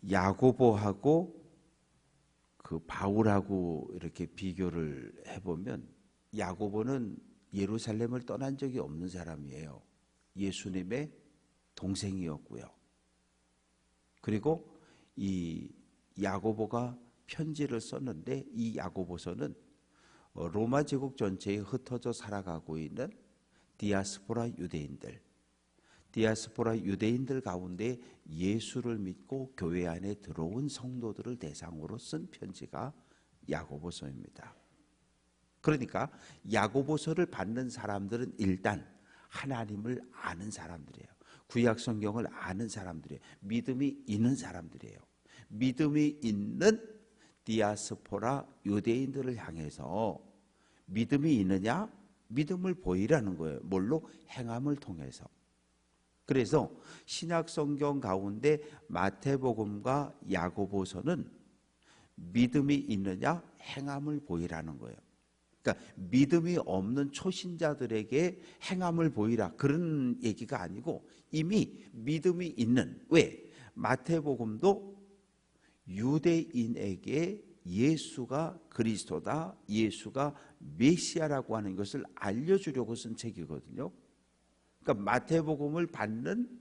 야고보하고 그 바울하고 이렇게 비교를 해보면 야고보는 예루살렘을 떠난 적이 없는 사람이에요. 예수님의 동생이었고요. 그리고 이 야고보가 편지를 썼는데 이 야고보서는 로마 제국 전체에 흩어져 살아가고 있는 디아스포라 유대인들 가운데 예수를 믿고 교회 안에 들어온 성도들을 대상으로 쓴 편지가 야고보서입니다. 그러니까 야고보서를 받는 사람들은 일단 하나님을 아는 사람들이에요. 구약 성경을 아는 사람들이에요. 믿음이 있는 사람들이에요. 믿음이 있는 디아스포라 유대인들을 향해서 믿음이 있느냐? 믿음을 보이라는 거예요. 뭘로? 행함을 통해서. 그래서 신약 성경 가운데 마태복음과 야고보서는 믿음이 있느냐? 행함을 보이라는 거예요. 그러니까 믿음이 없는 초신자들에게 행함을 보이라 그런 얘기가 아니고 이미 믿음이 있는, 왜? 마태복음도 유대인에게 예수가 그리스도다, 예수가 메시아라고 하는 것을 알려주려고 쓴 책이거든요. 그러니까 마태복음을 받는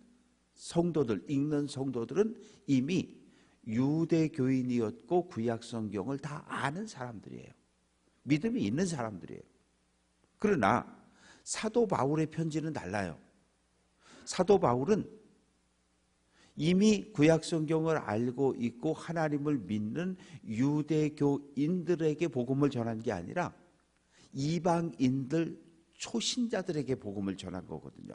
성도들, 읽는 성도들은 이미 유대교인이었고 구약 성경을 다 아는 사람들이에요. 믿음이 있는 사람들이에요. 그러나 사도 바울의 편지는 달라요. 사도 바울은 이미 구약 성경을 알고 있고 하나님을 믿는 유대교인들에게 복음을 전한 게 아니라 이방인들 초신자들에게 복음을 전한 거거든요.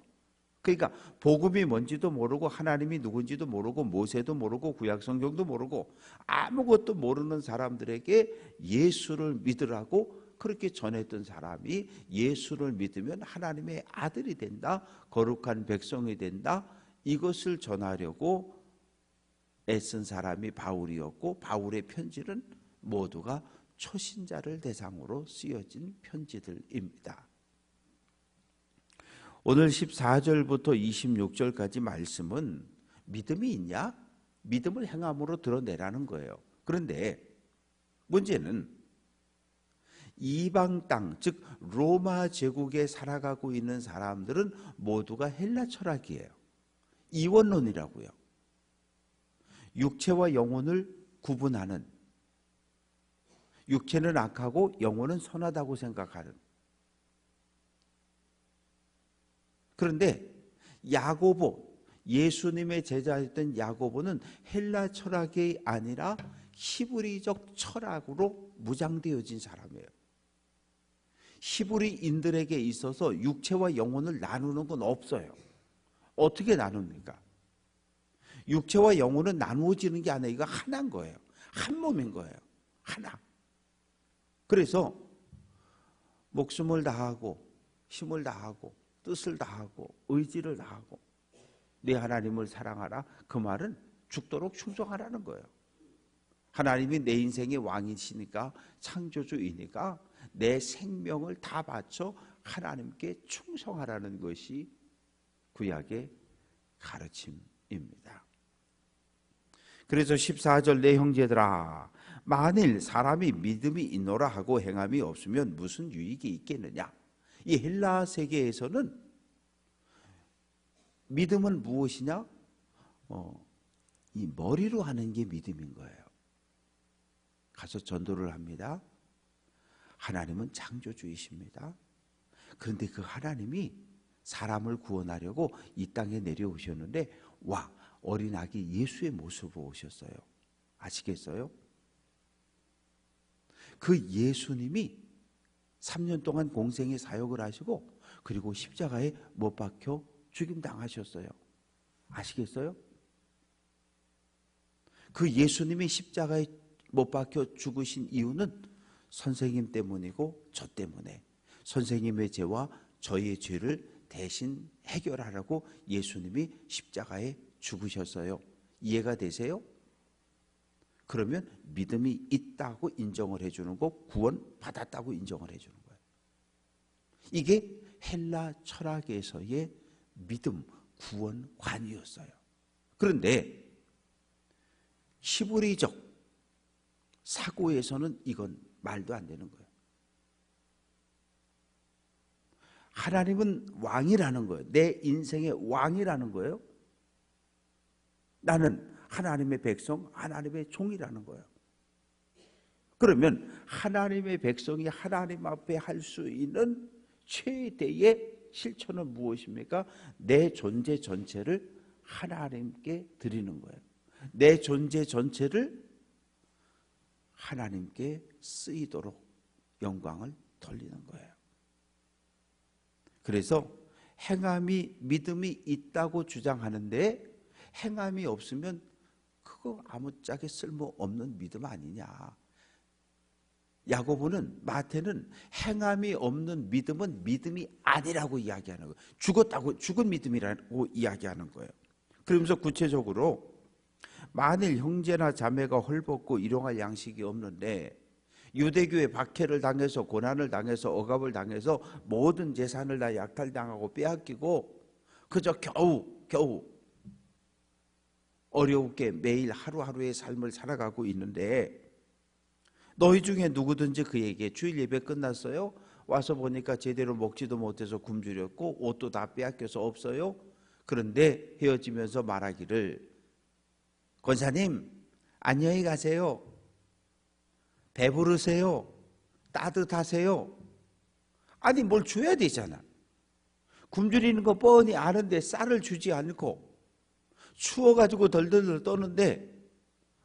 그러니까 복음이 뭔지도 모르고 하나님이 누군지도 모르고 모세도 모르고 구약 성경도 모르고 아무것도 모르는 사람들에게 예수를 믿으라고 그렇게 전했던 사람이 예수를 믿으면 하나님의 아들이 된다, 거룩한 백성이 된다, 이것을 전하려고 애쓴 사람이 바울이었고 바울의 편지는 모두가 초신자를 대상으로 쓰여진 편지들입니다. 오늘 14절부터 26절까지 말씀은 믿음이 있냐? 믿음을 행함으로 드러내라는 거예요. 그런데 문제는 이방 땅, 즉 로마 제국에 살아가고 있는 사람들은 모두가 헬라 철학이에요. 이원론이라고요. 육체와 영혼을 구분하는, 육체는 악하고 영혼은 선하다고 생각하는. 그런데 야고보, 예수님의 제자였던 야고보는 헬라 철학이 아니라 히브리적 철학으로 무장되어진 사람이에요. 히브리인들에게 있어서 육체와 영혼을 나누는 건 없어요. 어떻게 나눕니까? 육체와 영혼은 나누어지는 게 아니라 이거 하나인 거예요. 한 몸인 거예요. 하나. 그래서 목숨을 다하고 힘을 다하고 뜻을 다하고 의지를 다하고 내 하나님을 사랑하라. 그 말은 죽도록 충성하라는 거예요. 하나님이 내 인생의 왕이시니까, 창조주이니까 내 생명을 다 바쳐 하나님께 충성하라는 것이 구약의 가르침입니다. 그래서 14절 내 형제들아, 만일 사람이 믿음이 있노라 하고 행함이 없으면 무슨 유익이 있겠느냐. 이 헬라 세계에서는 믿음은 무엇이냐? 이 머리로 하는 게 믿음인 거예요. 가서 전도를 합니다. 하나님은 창조주이십니다. 그런데 그 하나님이 사람을 구원하려고 이 땅에 내려오셨는데 와, 어린 아기 예수의 모습으로 오셨어요. 아시겠어요? 그 예수님이 3년 동안 공생의 사역을 하시고 그리고 십자가에 못 박혀 죽임당하셨어요. 아시겠어요? 그 예수님이 십자가에 못 박혀 죽으신 이유는 선생님 때문이고 저 때문에, 선생님의 죄와 저의 죄를 대신 해결하라고 예수님이 십자가에 죽으셨어요. 이해가 되세요? 그러면 믿음이 있다고 인정을 해주는 거, 구원 받았다고 인정을 해주는 거예요. 이게 헬라 철학에서의 믿음, 구원관이었어요. 그런데 시부리적 사고에서는 이건 말도 안 되는 거예요. 하나님은 왕이라는 거예요. 내 인생의 왕이라는 거예요. 나는 하나님의 백성, 하나님의 종이라는 거예요. 그러면 하나님의 백성이 하나님 앞에 할 수 있는 최대의 실천은 무엇입니까? 내 존재 전체를 하나님께 드리는 거예요. 내 존재 전체를 하나님께 쓰이도록 영광을 돌리는 거예요. 그래서 행함이 믿음이 있다고 주장하는데 행함이 없으면 그거 아무짝에 쓸모없는 믿음 아니냐. 야고보는, 마태는 행함이 없는 믿음은 믿음이 아니라고 이야기하는 거예요. 죽었다고, 죽은 믿음이라고 이야기하는 거예요. 그러면서 구체적으로 만일 형제나 자매가 헐벗고 일용할 양식이 없는데 유대교의 박해를 당해서 고난을 당해서 억압을 당해서 모든 재산을 다 약탈당하고 빼앗기고 그저 겨우 어렵게 매일 하루하루의 삶을 살아가고 있는데 너희 중에 누구든지 그에게 주일 예배 끝났어요? 와서 보니까 제대로 먹지도 못해서 굶주렸고 옷도 다 빼앗겨서 없어요? 그런데 헤어지면서 말하기를 권사님 안녕히 가세요. 배부르세요. 따뜻하세요. 아니 뭘 줘야 되잖아. 굶주리는 거 뻔히 아는데 쌀을 주지 않고 추워가지고 덜덜덜 떠는데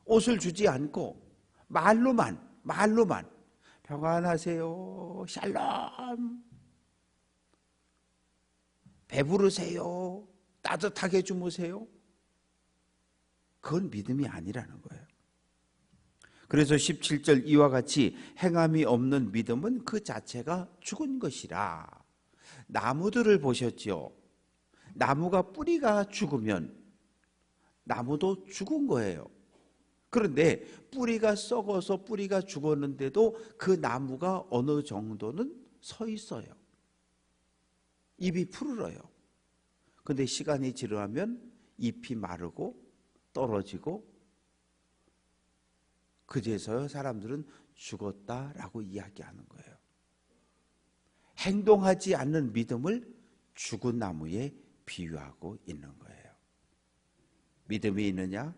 옷을 주지 않고 말로만 평안하세요. 샬롬. 배부르세요. 따뜻하게 주무세요. 그건 믿음이 아니라는 거예요. 그래서 17절 이와 같이 행함이 없는 믿음은 그 자체가 죽은 것이라. 나무들을 보셨죠? 나무가 뿌리가 죽으면 나무도 죽은 거예요. 그런데 뿌리가 썩어서 뿌리가 죽었는데도 그 나무가 어느 정도는 서 있어요. 잎이 푸르러요. 그런데 시간이 지나면 잎이 마르고 떨어지고 그제서야 사람들은 죽었다라고 이야기하는 거예요. 행동하지 않는 믿음을 죽은 나무에 비유하고 있는 거예요. 믿음이 있느냐?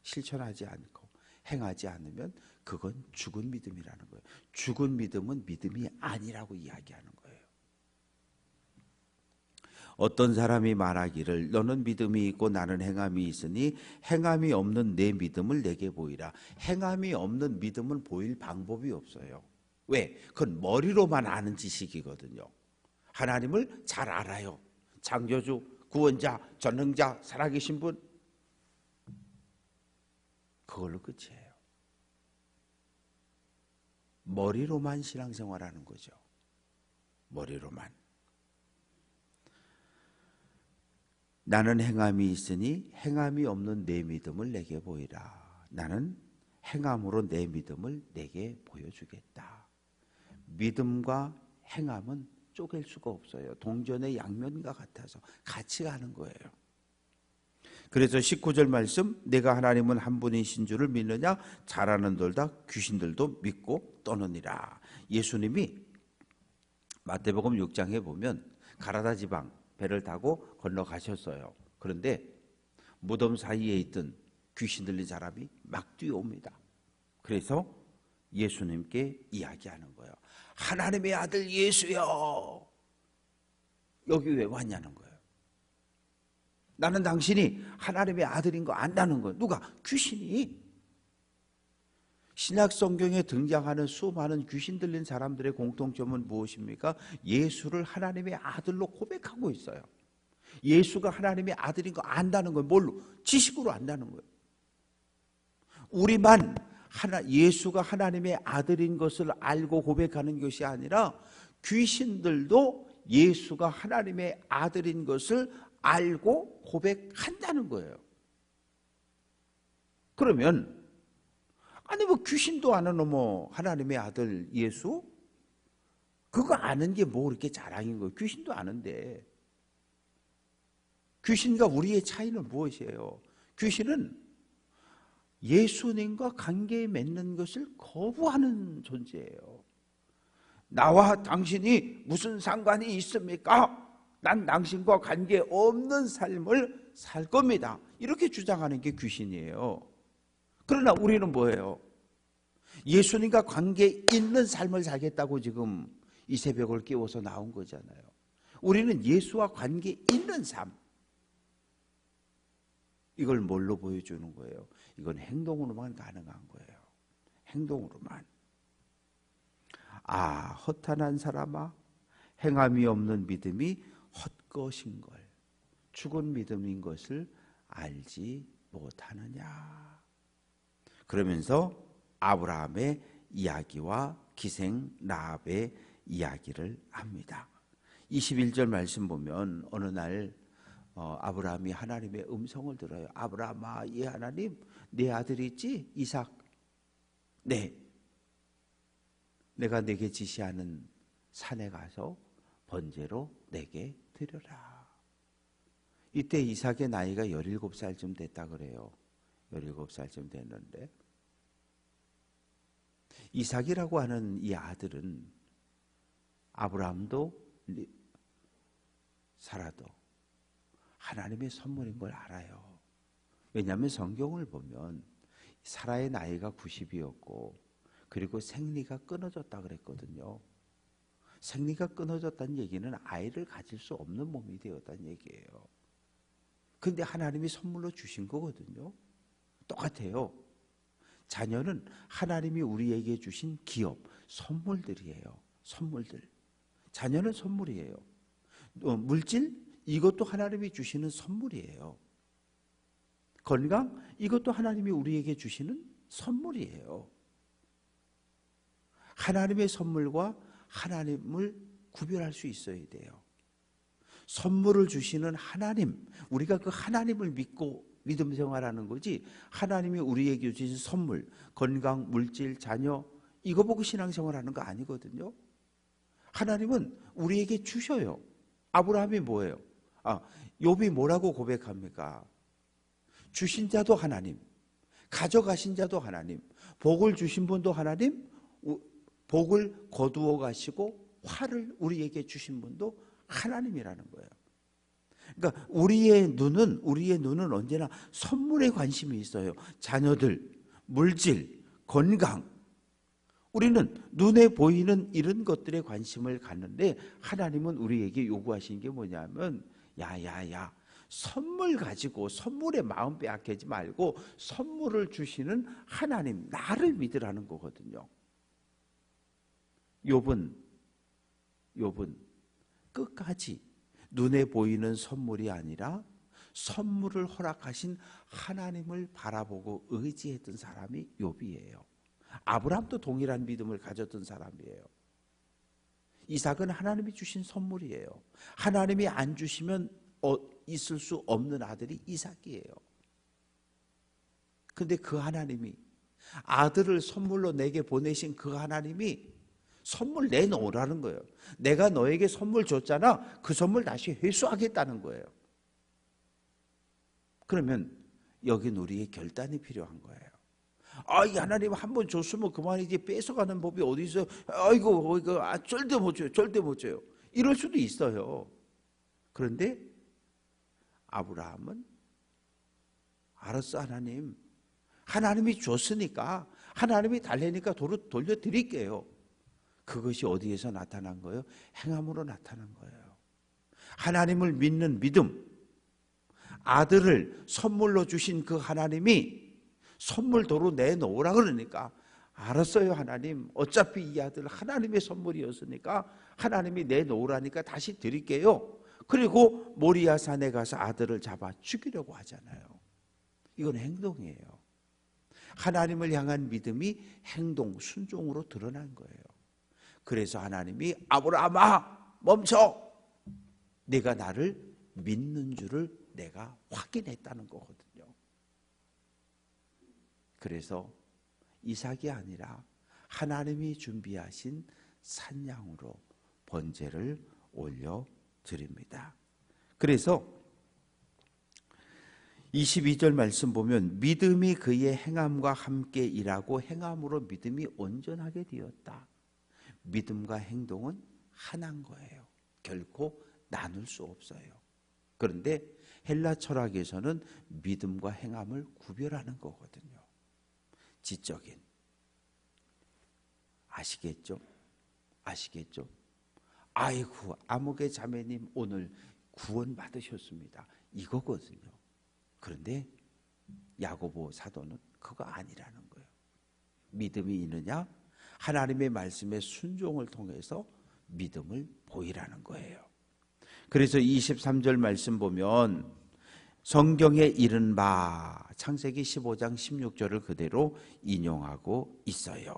실천하지 않고 행하지 않으면 그건 죽은 믿음이라는 거예요. 죽은 믿음은 믿음이 아니라고 이야기하는 거예요. 어떤 사람이 말하기를 너는 믿음이 있고 나는 행함이 있으니 행함이 없는 내 믿음을 내게 보이라. 행함이 없는 믿음은 보일 방법이 없어요. 왜? 그건 머리로만 아는 지식이거든요. 하나님을 잘 알아요. 창조주, 구원자, 전능자, 살아계신 분, 그걸로 끝이에요. 머리로만 신앙생활하는 거죠. 머리로만. 나는 행함이 있으니 행함이 없는 내 믿음을 내게 보이라. 나는 행함으로 내 믿음을 내게 보여주겠다. 믿음과 행함은 쪼갤 수가 없어요. 동전의 양면과 같아서 같이 가는 거예요. 그래서 19절 말씀, 내가 하나님은 한 분이신 줄을 믿느냐? 잘하는 돌다 귀신들도 믿고 떠느니라. 예수님이 마태복음 6장에 보면 가라다 지방 배를 타고 건너가셨어요. 그런데 무덤 사이에 있던 귀신 들린 사람이 막 뛰어옵니다. 그래서 예수님께 이야기하는 거예요. 하나님의 아들 예수여, 여기 왜 왔냐는 거예요. 나는 당신이 하나님의 아들인 거 안다는 거예요. 누가? 귀신이. 신약 성경에 등장하는 수많은 귀신 들린 사람들의 공통점은 무엇입니까? 예수를 하나님의 아들로 고백하고 있어요. 예수가 하나님의 아들인 거 안다는 거예요. 뭘로? 지식으로 안다는 거예요. 우리만 예수가 하나님의 아들인 것을 알고 고백하는 것이 아니라 귀신들도 예수가 하나님의 아들인 것을 알고 고백한다는 거예요. 그러면 아니 뭐 귀신도 아는 뭐 하나님의 아들 예수? 그거 아는 게 뭐 그렇게 자랑인 거예요. 귀신도 아는데. 귀신과 우리의 차이는 무엇이에요? 귀신은 예수님과 관계 맺는 것을 거부하는 존재예요. 나와 당신이 무슨 상관이 있습니까? 난 당신과 관계 없는 삶을 살 겁니다. 이렇게 주장하는 게 귀신이에요. 그러나 우리는 뭐예요? 예수님과 관계 있는 삶을 살겠다고 지금 이 새벽을 깨워서 나온 거잖아요. 우리는 예수와 관계 있는 삶. 이걸 뭘로 보여주는 거예요? 이건 행동으로만 가능한 거예요. 행동으로만. 아, 허탄한 사람아, 행함이 없는 믿음이 헛것인 걸, 죽은 믿음인 것을 알지 못하느냐. 그러면서 아브라함의 이야기와 기생 라합의 이야기를 합니다. 21절 말씀 보면 어느 날 아브라함이 하나님의 음성을 들어요. 아브라함아, 이 하나님, 내 아들 있지? 이삭. 네. 내가 내게 지시하는 산에 가서 번제로 내게 드려라. 이때 이삭의 나이가 17살쯤 됐다 그래요. 17살쯤 됐는데 이삭이라고 하는 이 아들은 아브라함도 사라도 하나님의 선물인 걸 알아요. 왜냐하면 성경을 보면 사라의 나이가 90이었고 그리고 생리가 끊어졌다 그랬거든요. 생리가 끊어졌다는 얘기는 아이를 가질 수 없는 몸이 되었다는 얘기예요. 그런데 하나님이 선물로 주신 거거든요. 똑같아요. 자녀는 하나님이 우리에게 주신 기업, 선물들이에요. 선물들. 자녀는 선물이에요. 물질, 이것도 하나님이 주시는 선물이에요. 건강, 이것도 하나님이 우리에게 주시는 선물이에요. 하나님의 선물과 하나님을 구별할 수 있어야 돼요. 선물을 주시는 하나님, 우리가 그 하나님을 믿고 믿음 생활하는 거지, 하나님이 우리에게 주신 선물, 건강, 물질, 자녀, 이거 보고 신앙생활하는 거 아니거든요. 하나님은 우리에게 주셔요. 아브라함이 뭐예요? 욥이 뭐라고 고백합니까? 주신 자도 하나님, 가져가신 자도 하나님, 복을 주신 분도 하나님, 복을 거두어 가시고 화를 우리에게 주신 분도 하나님이라는 거예요. 그러니까 우리의 눈은 언제나 선물에 관심이 있어요. 자녀들, 물질, 건강. 우리는 눈에 보이는 이런 것들에 관심을 갖는데 하나님은 우리에게 요구하신 게 뭐냐면 야야야, 선물 가지고 선물에 마음 빼앗기지 말고 선물을 주시는 하나님, 나를 믿으라는 거거든요. 욥은 끝까지 눈에 보이는 선물이 아니라 선물을 허락하신 하나님을 바라보고 의지했던 사람이 욥이에요. 아브라함도 동일한 믿음을 가졌던 사람이에요. 이삭은 하나님이 주신 선물이에요. 하나님이 안 주시면 있을 수 없는 아들이 이삭이에요. 근데 그 하나님이, 아들을 선물로 내게 보내신 그 하나님이 선물 내놓으라는 거예요. 내가 너에게 선물 줬잖아. 그 선물 다시 회수하겠다는 거예요. 그러면 여긴 우리의 결단이 필요한 거예요. 이 하나님 한 번 줬으면 그만이지, 뺏어가는 법이 어디 있어요? 이거 절대 못 줘요. 절대 못 줘요. 이럴 수도 있어요. 그런데 아브라함은 알았어, 하나님이 줬으니까, 하나님이 달래니까 돌려드릴게요. 그것이 어디에서 나타난 거예요? 행함으로 나타난 거예요. 하나님을 믿는 믿음, 아들을 선물로 주신 그 하나님이 선물 도로 내놓으라 그러니까 알았어요, 하나님. 어차피 이 아들 하나님의 선물이었으니까 하나님이 내놓으라니까 다시 드릴게요. 그리고 모리아 산에 가서 아들을 잡아 죽이려고 하잖아요. 이건 행동이에요. 하나님을 향한 믿음이 행동, 순종으로 드러난 거예요. 그래서 하나님이 아브라함아 멈춰, 내가 나를 믿는 줄을 내가 확인했다는 거거든요. 그래서 이삭이 아니라 하나님이 준비하신 산양으로 번제를 올려드립니다. 그래서 22절 말씀 보면 믿음이 그의 행함과 함께 일하고 행함으로 믿음이 온전하게 되었다. 믿음과 행동은 하나인 거예요. 결코 나눌 수 없어요. 그런데 헬라 철학에서는 믿음과 행함을 구별하는 거거든요. 지적인. 아시겠죠? 아시겠죠? 아이고 아무개 자매님 오늘 구원 받으셨습니다. 이거거든요. 그런데 야고보 사도는 그거 아니라는 거예요. 믿음이 있느냐? 하나님의 말씀에 순종을 통해서 믿음을 보이라는 거예요. 그래서 23절 말씀 보면 성경에 이른 바 창세기 15장 16절을 그대로 인용하고 있어요.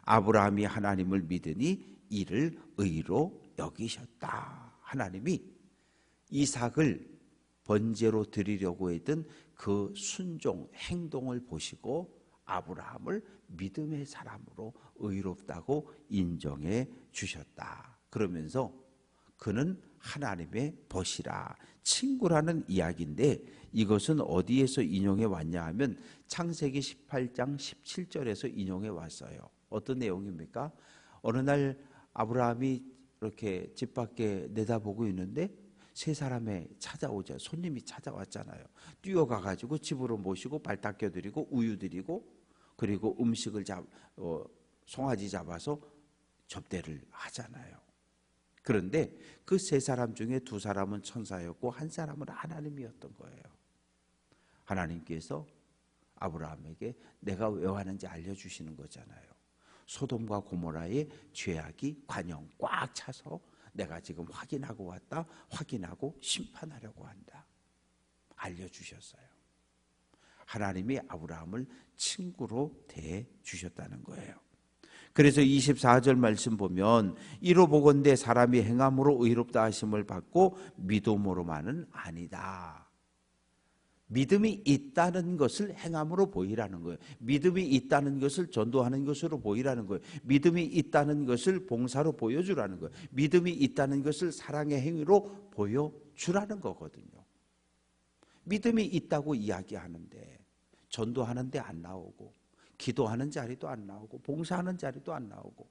아브라함이 하나님을 믿으니 이를 의로 여기셨다. 하나님이 이삭을 번제로 드리려고 했던 그 순종 행동을 보시고 아브라함을 믿음의 사람으로 의롭다고 인정해 주셨다. 그러면서 그는 하나님의 벗이라 친구라는 이야기인데 이것은 어디에서 인용해 왔냐 하면 창세기 18장 17절에서 인용해 왔어요. 어떤 내용입니까? 어느 날 아브라함이 이렇게 집 밖에 내다보고 있는데 세 사람의 찾아오자 손님이 찾아왔잖아요. 뛰어가 가지고 집으로 모시고 발 닦여드리고 우유 드리고 그리고 음식을 송아지 잡아서 접대를 하잖아요. 그런데 그 세 사람 중에 두 사람은 천사였고 한 사람은 하나님이었던 거예요. 하나님께서 아브라함에게 내가 왜 왔는지 알려주시는 거잖아요. 소돔과 고모라의 죄악이 관영 꽉 차서 내가 지금 확인하고 왔다. 확인하고 심판하려고 한다. 알려주셨어요. 하나님이 아브라함을 친구로 대해 주셨다는 거예요. 그래서 24절 말씀 보면 이로 보건대 사람이 행함으로 의롭다 하심을 받고 믿음으로만은 아니다. 믿음이 있다는 것을 행함으로 보이라는 거예요. 믿음이 있다는 것을 전도하는 것으로 보이라는 거예요. 믿음이 있다는 것을 봉사로 보여주라는 거예요. 믿음이 있다는 것을 사랑의 행위로 보여주라는 거거든요. 믿음이 있다고 이야기하는데 전도하는데 안 나오고 기도하는 자리도 안 나오고 봉사하는 자리도 안 나오고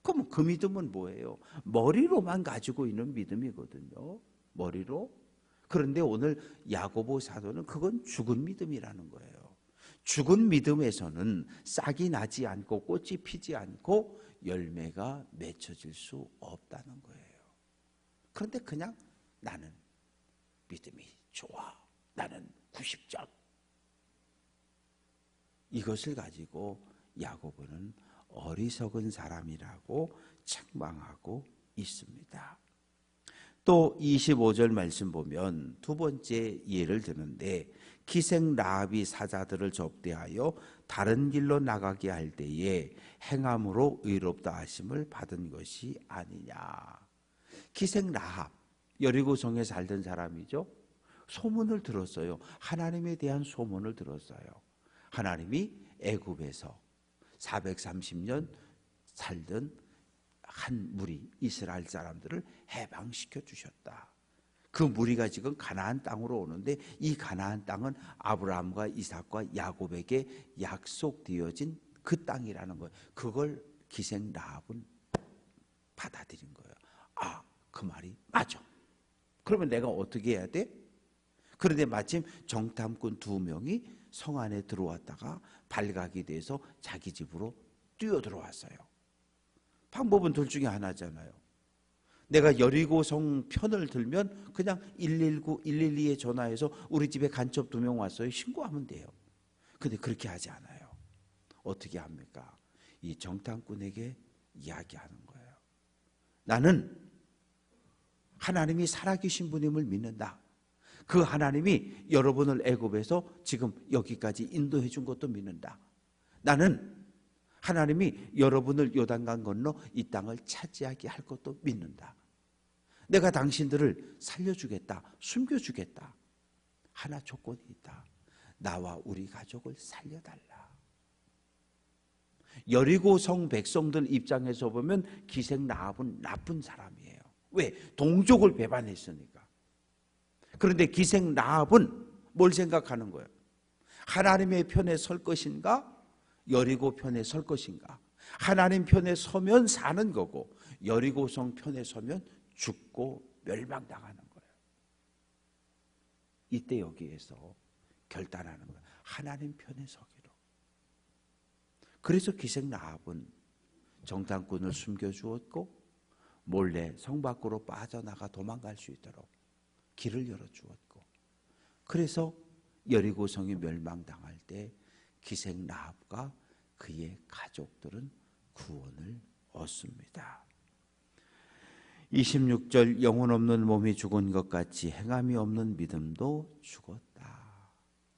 그럼 그 믿음은 뭐예요? 머리로만 가지고 있는 믿음이거든요. 머리로. 그런데 오늘 야고보 사도는 그건 죽은 믿음이라는 거예요. 죽은 믿음에서는 싹이 나지 않고 꽃이 피지 않고 열매가 맺혀질 수 없다는 거예요. 그런데 그냥 나는 믿음이 좋아. 나는 90점. 이것을 가지고 야고보는 어리석은 사람이라고 책망하고 있습니다. 또 25절 말씀 보면 두 번째 예를 드는데 기생 라합이 사자들을 접대하여 다른 길로 나가게 할 때에 행함으로 의롭다 하심을 받은 것이 아니냐. 기생 라합 여리고성에 살던 사람이죠. 소문을 들었어요. 하나님에 대한 소문을 들었어요. 하나님이 애굽에서 430년 살던 한 무리 이스라엘 사람들을 해방시켜 주셨다. 그 무리가 지금 가나안 땅으로 오는데 이 가나안 땅은 아브라함과 이삭과 야곱에게 약속되어진 그 땅이라는 거예요. 그걸 기생 라합은 받아들인 거예요. 아, 그 말이 맞아. 그러면 내가 어떻게 해야 돼? 그런데 마침 정탐꾼 2명이 성 안에 들어왔다가 발각이 돼서 자기 집으로 뛰어들어왔어요. 방법은 둘 중에 하나잖아요. 내가 여리고성 편을 들면 그냥 119, 112에 전화해서 우리 집에 간첩 2명 왔어요. 신고하면 돼요. 근데 그렇게 하지 않아요. 어떻게 합니까? 이 정탐꾼에게 이야기하는 거예요. 나는 하나님이 살아계신 분임을 믿는다. 그 하나님이 여러분을 애굽에서 지금 여기까지 인도해 준 것도 믿는다. 나는 하나님이 여러분을 요단강 건너 이 땅을 차지하게 할 것도 믿는다. 내가 당신들을 살려주겠다. 숨겨주겠다. 하나 조건이 있다. 나와 우리 가족을 살려달라. 여리고성 백성들 입장에서 보면 기생 라합은 나쁜 사람이에요. 왜? 동족을 배반했으니까. 그런데 기생 라합은 뭘 생각하는 거예요? 하나님의 편에 설 것인가? 여리고 편에 설 것인가? 하나님 편에 서면 사는 거고 여리고성 편에 서면 죽고 멸망당하는 거예요. 이때 여기에서 결단하는 거예요. 하나님 편에 서기로. 그래서 기생 라합은 정탐꾼을 숨겨주었고 몰래 성 밖으로 빠져나가 도망갈 수 있도록 길을 열어주었고, 그래서 여리고성이 멸망당할 때 기생 라합과 그의 가족들은 구원을 얻습니다. 26절 영혼 없는 몸이 죽은 것 같이 행함이 없는 믿음도 죽었다.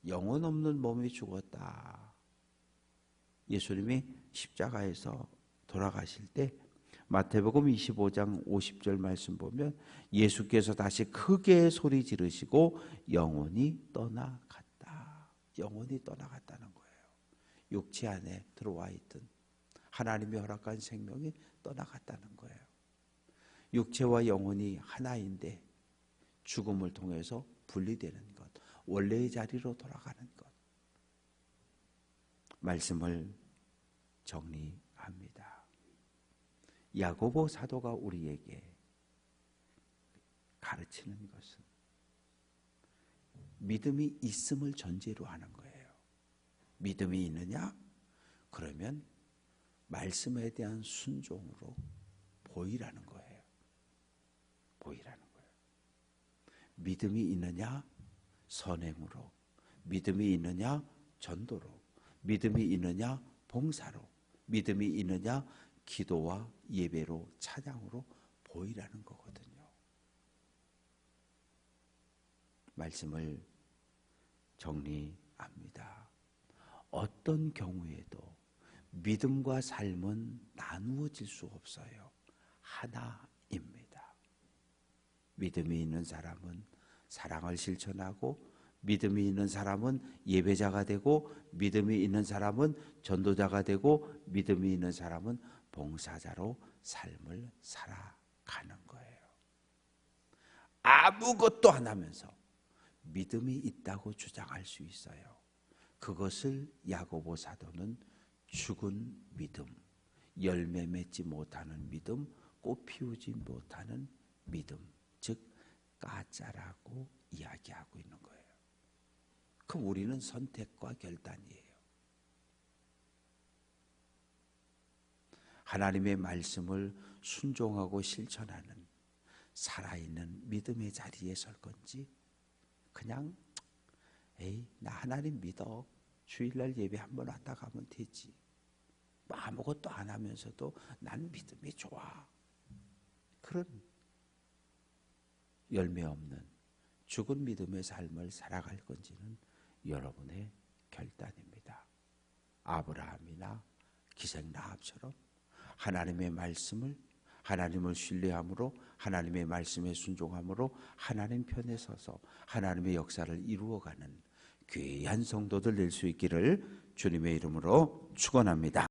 영혼 없는 몸이 죽었다. 예수님이 십자가에서 돌아가실 때 마태복음 25장 50절 말씀 보면 예수께서 다시 크게 소리 지르시고 영혼이 떠나갔다. 영혼이 떠나갔다는 거예요. 육체 안에 들어와 있던 하나님이 허락한 생명이 떠나갔다는 거예요. 육체와 영혼이 하나인데 죽음을 통해서 분리되는 것, 원래의 자리로 돌아가는 것. 말씀을 정리합니다. 야고보 사도가 우리에게 가르치는 것은 믿음이 있음을 전제로 하는 거예요. 믿음이 있느냐? 그러면 말씀에 대한 순종으로 보이라는 거예요. 보이라는 거예요. 믿음이 있느냐? 선행으로. 믿음이 있느냐? 전도로. 믿음이 있느냐? 봉사로. 믿음이 있느냐? 기도와 예배로, 찬양으로 보이라는 거거든요. 말씀을 정리합니다. 어떤 경우에도 믿음과 삶은 나누어질 수 없어요. 하나입니다. 믿음이 있는 사람은 사랑을 실천하고, 믿음이 있는 사람은 예배자가 되고, 믿음이 있는 사람은 전도자가 되고, 믿음이 있는 사람은 봉사자로 삶을 살아가는 거예요. 아무것도 안 하면서 믿음이 있다고 주장할 수 있어요. 그것을 야고보 사도는 죽은 믿음, 열매 맺지 못하는 믿음, 꽃 피우지 못하는 믿음, 즉 가짜라고 이야기하고 있는 거예요. 그럼 우리는 선택과 결단이에요. 하나님의 말씀을 순종하고 실천하는 살아있는 믿음의 자리에 설 건지, 그냥 에이 나 하나님 믿어, 주일날 예배 한번 왔다 가면 되지, 뭐 아무것도 안 하면서도 난 믿음이 좋아, 그런 열매 없는 죽은 믿음의 삶을 살아갈 건지는 여러분의 결단입니다. 아브라함이나 기생 라합처럼 하나님의 말씀을, 하나님을 신뢰함으로, 하나님의 말씀에 순종함으로 하나님 편에 서서 하나님의 역사를 이루어가는 귀한 성도들 될 수 있기를 주님의 이름으로 축원합니다.